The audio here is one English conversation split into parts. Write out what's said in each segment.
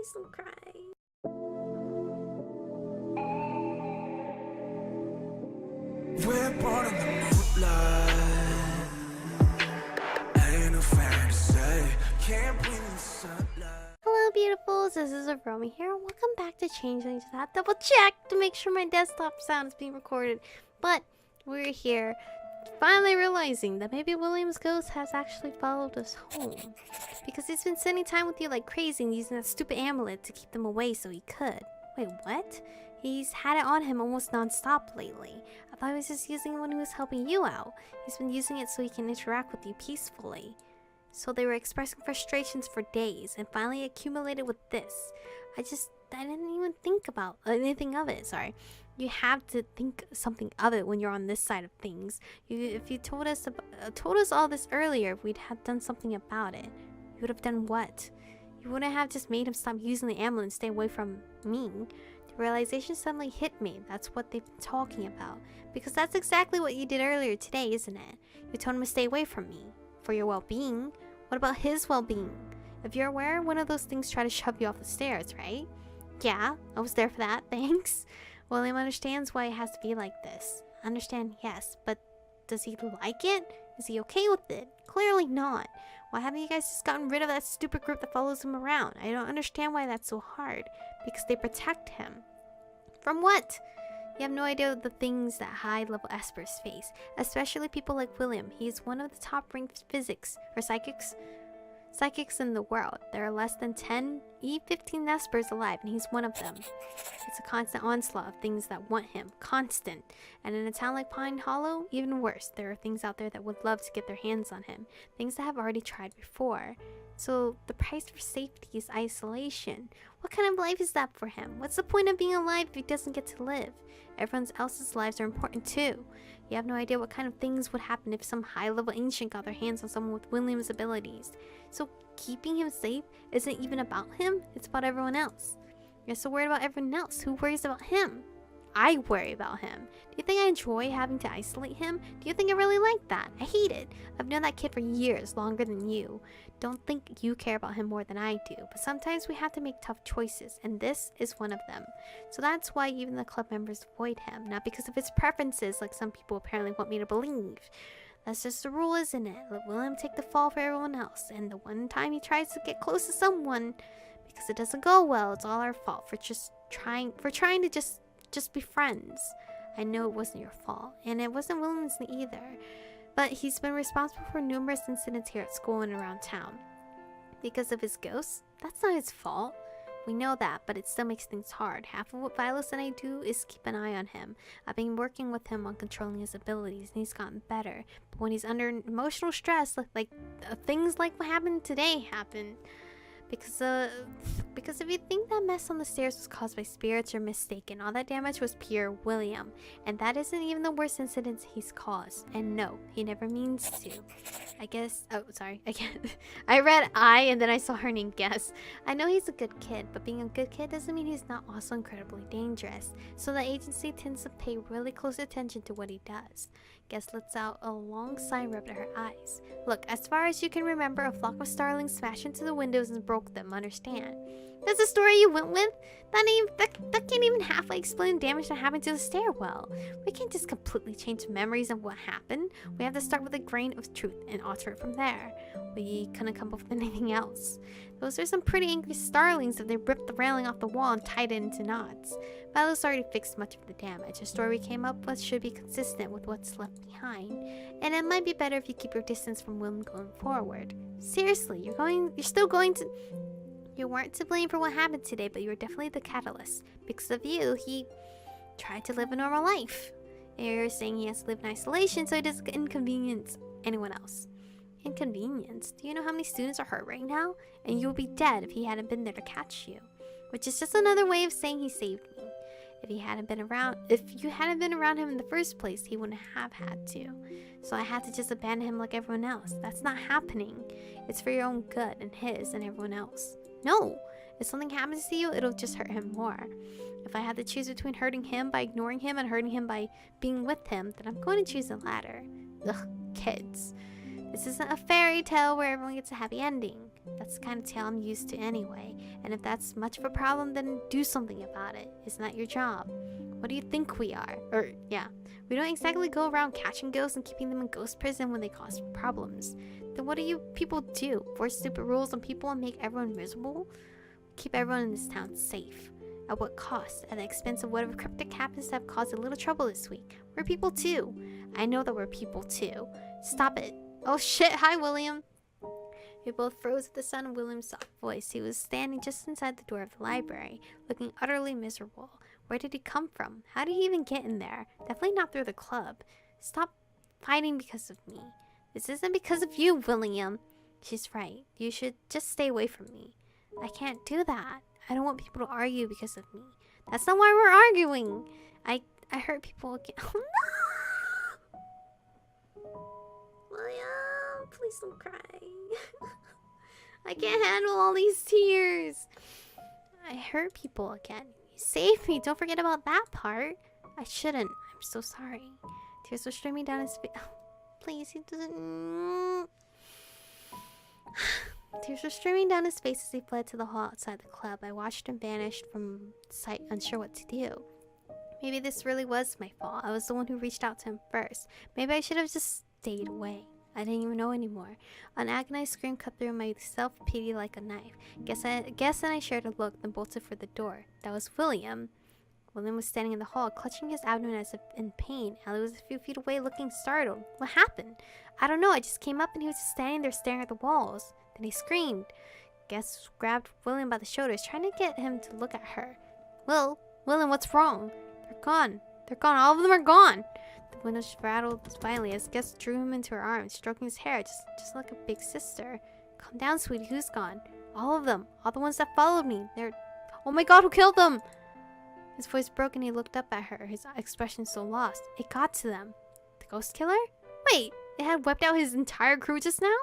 Please don't cry. We're born in the moonlight. Ain't no fantasy. Can't breathe in the sunlight. Hello beautifuls, this is Aromie here. Welcome back to Changeling. Just had to double check to make sure my desktop sound is being recorded. But we're here finally realizing that maybe William's ghost has actually followed us home. Because he's been spending time with you like crazy and using that stupid amulet to keep them away so he could. Wait, what? He's had it on him almost non-stop lately. I thought he was just using it when he was helping you out. He's been using it so he can interact with you peacefully. So they were expressing frustrations for days and finally accumulated with this. I didn't even think about anything of it, sorry. You have to think something of it when you're on this side of things. If you told us all this earlier, we'd have done something about it. You would have done what? You wouldn't have just made him stop using the amulet and stay away from me. The realization suddenly hit me. That's what they've been talking about. Because that's exactly what you did earlier today, isn't it? You told him to stay away from me. For your well-being. What about his well-being? If you're aware, one of those things tried to shove you off the stairs, right? Yeah, I was there for that, thanks. William understands why it has to be like this. Understand, yes, but does he like it? Is he okay with it? Clearly not. Why haven't you guys just gotten rid of that stupid group that follows him around? I don't understand why that's so hard. Because they protect him. From what? You have no idea the things that high-level espers face, especially people like William. He is one of the top-ranked psychics in the world. There are less than 10, even 15 espers alive, and he's one of them. It's a constant onslaught of things that want him. Constant. And in a town like Pine Hollow, even worse. There are things out there that would love to get their hands on him. Things that have already tried before. So the price for safety is isolation. What kind of life is that for him? What's the point of being alive if he doesn't get to live? Everyone else's lives are important too. You have no idea what kind of things would happen if some high-level ancient got their hands on someone with William's abilities. So keeping him safe isn't even about him, it's about everyone else. You're so worried about everyone else. Who worries about him? I worry about him. Do you think I enjoy having to isolate him? Do you think I really like that? I hate it. I've known that kid for years, longer than you. Don't think you care about him more than I do, but sometimes we have to make tough choices, and this is one of them. So that's why even the club members avoid him, not because of his preferences like some people apparently want me to believe. That's just the rule, isn't it? Let William take the fall for everyone else, and the one time he tries to get close to someone, because it doesn't go well, it's all our fault for trying to just be friends. I know it wasn't your fault, and it wasn't William's either. But he's been responsible for numerous incidents here at school and around town. Because of his ghosts? That's not his fault. We know that, but it still makes things hard. Half of what Violet and I do is keep an eye on him. I've been working with him on controlling his abilities, and he's gotten better. But when he's under emotional stress, like things like what happened today happen. Because if you think that mess on the stairs was caused by spirits, you're mistaken. All that damage was pure William. And that isn't even the worst incidents he's caused. And no, he never means to. I read I and then I saw her name Guess. I know he's a good kid, but being a good kid doesn't mean he's not also incredibly dangerous. So the agency tends to pay really close attention to what he does. Guess lets out a long sigh and rubbed at her eyes. Look, as far as you can remember, a flock of starlings smashed into the windows and broke them, understand? That's the story you went with? That can't even halfway explain the damage that happened to the stairwell. We can't just completely change memories of what happened. We have to start with a grain of truth and alter it from there. We couldn't come up with anything else. Those are some pretty angry starlings if they ripped the railing off the wall and tied it into knots. Violet's already fixed much of the damage. The story we came up with should be consistent with what's left behind. And it might be better if you keep your distance from William going forward. Seriously, you weren't to blame for what happened today, but you were definitely the catalyst. Because of you, he tried to live a normal life. And you're saying he has to live in isolation so he doesn't inconvenience anyone else. Inconvenience? Do you know how many students are hurt right now? And you would be dead if he hadn't been there to catch you. Which is just another way of saying he saved me. If you hadn't been around him in the first place, he wouldn't have had to. So I had to just abandon him like everyone else. That's not happening. It's for your own good and his and everyone else. No! If something happens to you, it'll just hurt him more. If I had to choose between hurting him by ignoring him and hurting him by being with him, then I'm going to choose the latter. Ugh, kids. This isn't a fairy tale where everyone gets a happy ending. That's the kind of tale I'm used to anyway. And if that's much of a problem, then do something about it. Isn't that your job? What do you think we are? We don't exactly go around catching ghosts and keeping them in ghost prison when they cause problems. Then what do you people do? Force stupid rules on people and make everyone miserable? Keep everyone in this town safe. At what cost? At the expense of whatever cryptic happens to have caused a little trouble this week. We're people too. I know that we're people too. Stop it. Oh shit, hi William. We both froze at the sound of William's soft voice. He was standing just inside the door of the library, looking utterly miserable. Where did he come from? How did he even get in there? Definitely not through the club. Stop fighting because of me. This isn't because of you, William. She's right. You should just stay away from me. I can't do that. I don't want people to argue because of me. That's not why we're arguing. I hurt people again. Oh no! William, please don't cry. I can't handle all these tears. I hurt people again. You saved me. Don't forget about that part. I shouldn't. I'm so sorry. Tears were streaming down his face. Oh, please, he doesn't. Tears were streaming down his face as he fled to the hall outside the club. I watched him vanish from sight, unsure what to do. Maybe this really was my fault. I was the one who reached out to him first. Maybe I should have just stayed away. I didn't even know anymore. An agonized scream cut through my self-pity like a knife. Guess then I shared a look, then bolted for the door. That was William. William was standing in the hall, clutching his abdomen as if in pain. Allie was a few feet away, looking startled. What happened? I don't know. I just came up and he was just standing there staring at the walls. Then he screamed. Guess grabbed William by the shoulders, trying to get him to look at her. William, what's wrong? They're gone. They're gone. All of them are gone. The window rattled violently as Guess drew him into her arms, stroking his hair just like a big sister. Calm down, sweetie. Who's gone? All of them. All the ones that followed me. They're... Oh my god, who killed them? His voice broke and he looked up at her, his expression so lost. It got to them. The ghost killer? Wait, it had wiped out his entire crew just now?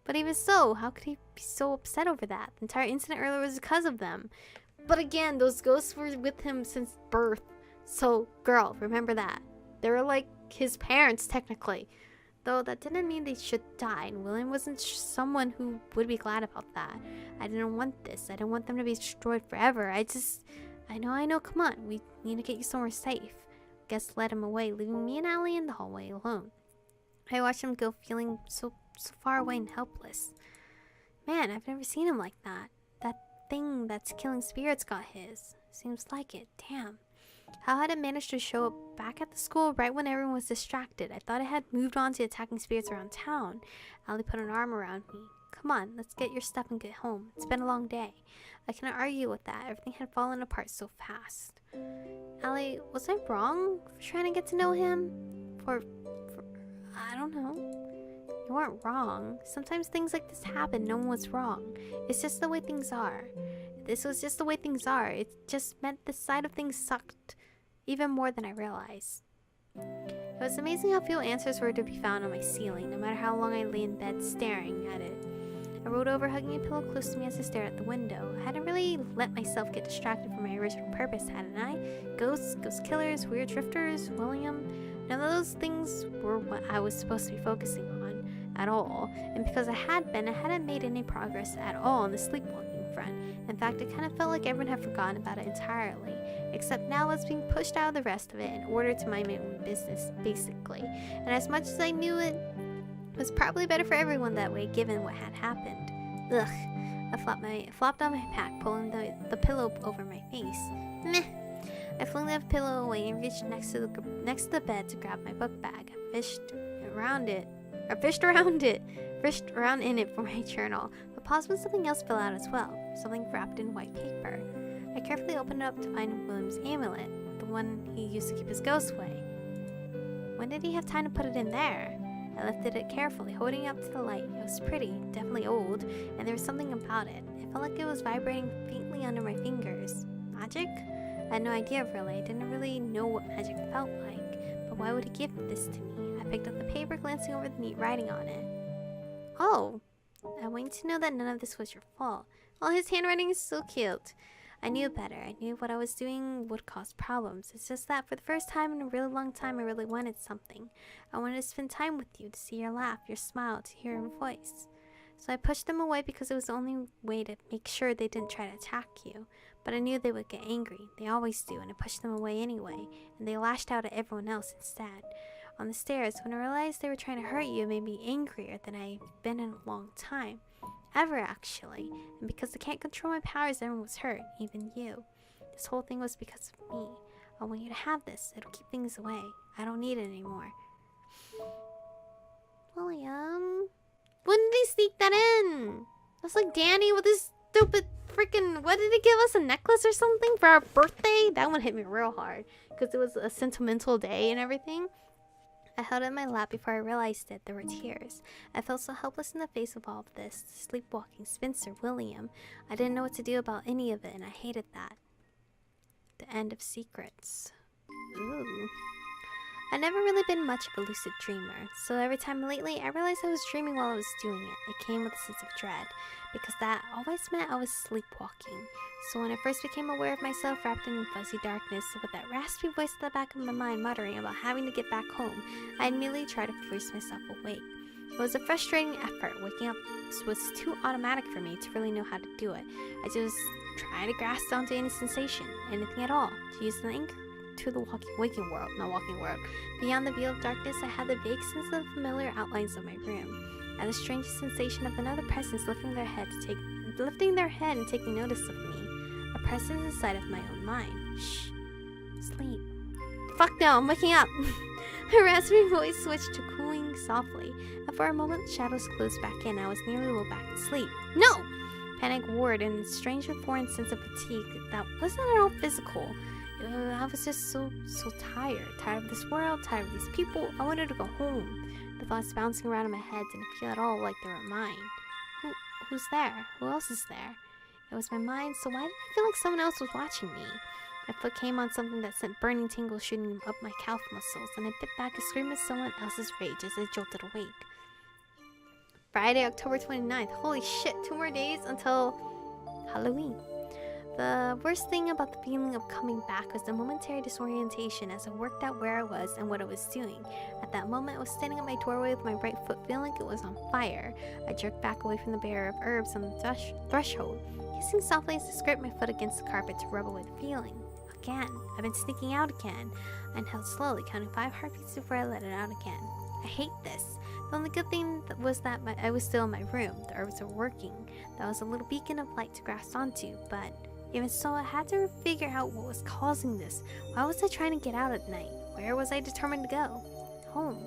But even so, how could he be so upset over that? The entire incident earlier was because of them. But again, those ghosts were with him since birth. So, girl, remember that. They were like his parents, technically. Though that didn't mean they should die, and William wasn't someone who would be glad about that. I didn't want this. I didn't want them to be destroyed forever. I know, come on. We need to get you somewhere safe. Guess led him away, leaving me and Allie in the hallway alone. I watched him go, feeling so far away and helpless. Man, I've never seen him like that. That thing that's killing spirits got his. Seems like it. Damn. How had it managed to show up back at the school right when everyone was distracted? I thought it had moved on to attacking spirits around town. Allie put an arm around me. Come on, let's get your stuff and get home. It's been a long day. I cannot argue with that. Everything had fallen apart so fast. Allie, was I wrong for trying to get to know him? For I don't know. You weren't wrong. Sometimes things like this happen. No one was wrong. It's just the way things are. This was just the way things are. It just meant this side of things sucked even more than I realized. It was amazing how few answers were to be found on my ceiling, no matter how long I lay in bed staring at it. I rolled over, hugging a pillow close to me as I stared at the window. I hadn't really let myself get distracted from my original purpose, hadn't I? Ghosts, ghost killers, weird drifters, William. None of those things were what I was supposed to be focusing on at all. And because I hadn't made any progress at all on the sleepwalking front. In fact, it kind of felt like everyone had forgotten about it entirely. Except now I was being pushed out of the rest of it in order to mind my own business, basically. And as much as I knew it was probably better for everyone that way, given what had happened. Ugh. I flopped on my back, pulling the pillow over my face. Meh. I flung the pillow away and reached next to the bed to grab my book bag. I fished around in it for my journal, but paused when something else fell out as well. Something wrapped in white paper. I carefully opened it up to find William's amulet, the one he used to keep his ghost away. When did he have time to put it in there? I lifted it carefully, holding it up to the light. It was pretty, definitely old, and there was something about it. It felt like it was vibrating faintly under my fingers. Magic? I had no idea, really. I didn't really know what magic felt like. But why would he give this to me? I picked up the paper, glancing over the neat writing on it. Oh! I want you to know that none of this was your fault. Oh, his handwriting is so cute. I knew better. I knew what I was doing would cause problems. It's just that for the first time in a really long time, I really wanted something. I wanted to spend time with you, to see your laugh, your smile, to hear your voice. So I pushed them away because it was the only way to make sure they didn't try to attack you. But I knew they would get angry. They always do, and I pushed them away anyway. And they lashed out at everyone else instead. On the stairs, when I realized they were trying to hurt you, it made me angrier than I've been in a long time. Ever, actually. And because I can't control my powers, everyone was hurt, even you. This whole thing was because of me. I want you to have this. It'll keep things away. I don't need it anymore. William... When did he sneak that in? That's like Danny with his stupid freaking... What did he give us? A necklace or something for our birthday? That one hit me real hard. Because it was a sentimental day and everything. I held it in my lap before I realized it. There were tears. I felt so helpless in the face of all of this. Sleepwalking, Spencer, William. I didn't know what to do about any of it, and I hated that. The end of secrets. Ooh. I've never really been much of a lucid dreamer, so every time lately I realized I was dreaming while I was doing it. It came with a sense of dread, because that always meant I was sleepwalking. So when I first became aware of myself wrapped in fuzzy darkness, with that raspy voice at the back of my mind muttering about having to get back home, I immediately tried to force myself awake. It was a frustrating effort. Waking up was too automatic for me to really know how to do it. I just tried to grasp onto any sensation, anything at all, to use the anchor to the waking world. Beyond the veil of darkness, I had the vague sense of the familiar outlines of my room, and the strange sensation of another presence lifting their head and taking notice of me. A presence inside of my own mind. Shh. Sleep. Fuck no, I'm waking up. Her raspy voice switched to cooing softly, and for a moment the shadows closed back in. I was nearly lulled back to sleep. No! Panic warred and a strange and foreign sense of fatigue that wasn't at all physical. I was just so tired. Tired of this world, tired of these people. I wanted to go home. The thoughts bouncing around in my head didn't feel at all like they were mine. Who's there? Who else is there? It was my mind, so why did I feel like someone else was watching me? My foot came on something that sent burning tingles shooting up my calf muscles, and I bit back a scream of someone else's rage as I jolted awake. Friday, October 29th. Holy shit, 2 more days until Halloween. The worst thing about the feeling of coming back was the momentary disorientation as I worked out where I was and what I was doing. At that moment, I was standing at my doorway with my right foot feeling like it was on fire. I jerked back away from the barrier of herbs on the threshold, hissing softly as I scraped my foot against the carpet to rub away the feeling. Again, I've been sneaking out again. I inhaled slowly, counting 5 heartbeats before I let it out again. I hate this. The only good thing was that I was still in my room. The herbs were working. That was a little beacon of light to grasp onto, but even so, I had to figure out what was causing this. Why was I trying to get out at night? Where was I determined to go? Home.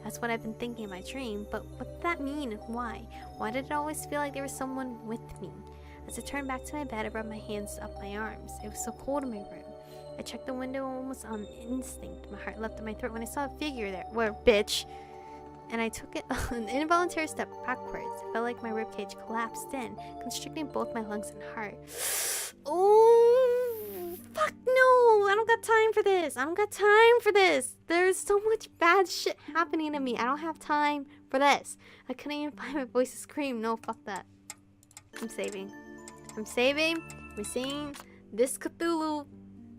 That's what I've been thinking in my dream, but what did that mean and why? Why did it always feel like there was someone with me? As I turned back to my bed, I rubbed my hands up my arms. It was so cold in my room. I checked the window almost on instinct. My heart leapt in my throat when I saw a figure there. Where, bitch? And I took an involuntary step backwards. It felt like my ribcage collapsed in, constricting both my lungs and heart. Oh, fuck no! I don't got time for this. I don't got time for this. There's so much bad shit happening to me. I don't have time for this. I couldn't even find my voice to scream. No, fuck that. I'm saving. We're seeing this Cthulhu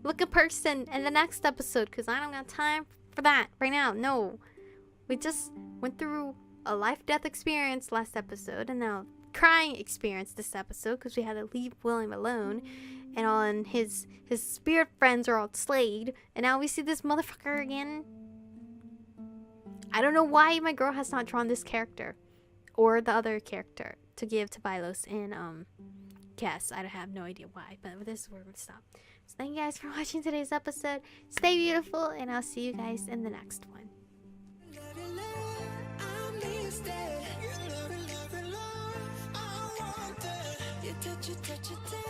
looking person in the next episode because I don't got time for that right now. No. We just went through a life-death experience last episode and now crying experience this episode because we had to leave William alone and on his spirit friends are all slayed and now we see this motherfucker again. I don't know why my girl has not drawn this character or the other character to give to Bylos and Cass. I have no idea why, but this is where we're gonna stop. So thank you guys for watching today's episode. Stay beautiful and I'll see you guys in the next one. Touch it,